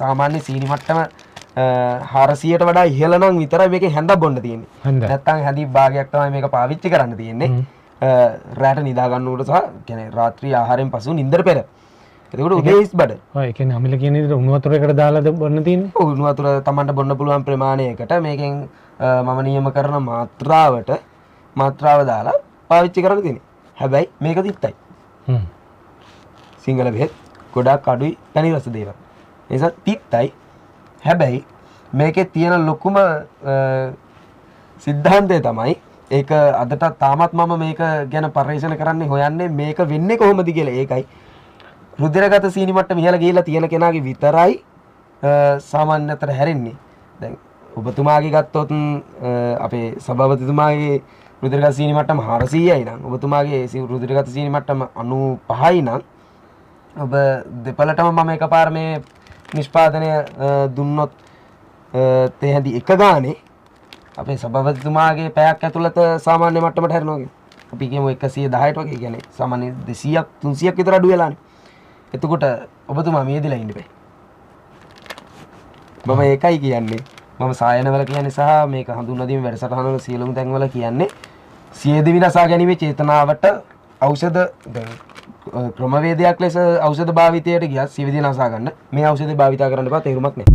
සාමාන්‍ය සීනි මට්ටම 400ට වඩා ඉහළ නම් විතරයි මේකේ හැන්දක් බොන්න තියෙන්නේ. නැත්තම් හැඳි භාගයක් තමයි මේක පාවිච්චි කරන්න තියෙන්නේ. රාට නිදා ගන්නකොට සහ කියන්නේ රාත්‍රී ආහාරයෙන් පසු නිින්දට පෙර. එතකොට උදේ ඉස් බඩ. ඔය ඒ කියන්නේ අමිල කියන විදිහට උණු වතුරයකට දාලාද බොන්න තියෙන්නේ? ඔව් උණු වතුර Tamanට බොන්න පුළුවන් ප්‍රමාණයකට මේකෙන් මම නියම කරන මාත්‍රාව දාලා පාවිච්චි කරන්න තියෙන්නේ. හැබැයි මේක තිත්තයි. සිංහල බෙහෙත් ගොඩාක් අඩුයි තනි රස දේවල්. ඒ නිසා තිත්තයි. හැබැයි මේකේ තියෙන ලොකුම සිද්ධාන්තය තමයි ඒක අදට තාමත් මම මේක ගැන පරිශන කරන්නේ හොයන්නේ මේක වෙන්නේ කොහොමද කියලා. ඒකයි රුධිරගත සීනි මට්ටම ඉහළ ගිහිලා තියෙන කෙනාගේ විතරයි සාමාන්‍යතර හැරෙන්නේ. දැන් ඔබතුමාගේ ගත්තොත් අපේ සභාපතිතුමාගේ රුධිරගත සීනි මට්ටම 400යි නම් ඔබතුමාගේ රුධිරගත සීනි මට්ටම 95යි නම් ඔබ දෙපළටම මම එකපාර මේ නිෂ්පාදනය දුන්නොත් තේ හැඳි එක ගානේ අපේ සභාපතිතුමාගේ පැයක් ඇතුළත සාමාන්‍ය මට්ටමට හැරෙනවා කියන්නේ. අපි කියමු 110ට වගේ කියන්නේ සාමාන්‍ය 200ක් 300ක් විතර අඩු වෙලානේ. එතකොට ඔබතුමා මේදිලා ඉන්න බෑ. මම ඒකයි කියන්නේ. මම සායනවල කියන්නේ සහ මේක හඳුන්වා දීමේ වැඩසටහනවල සියලුම තැන්වල කියන්නේ සියදිවි විනාශා ගැනීමේ චේතනාවට ඖෂධ ක්‍රමවේදයක් ලෙස ඖෂධ භාවිතයට ගියත් සියදිවි විනාශා ගන්න මේ ඖෂධය භාවිත කරන්න බෑ තේරුමක් නැහැ.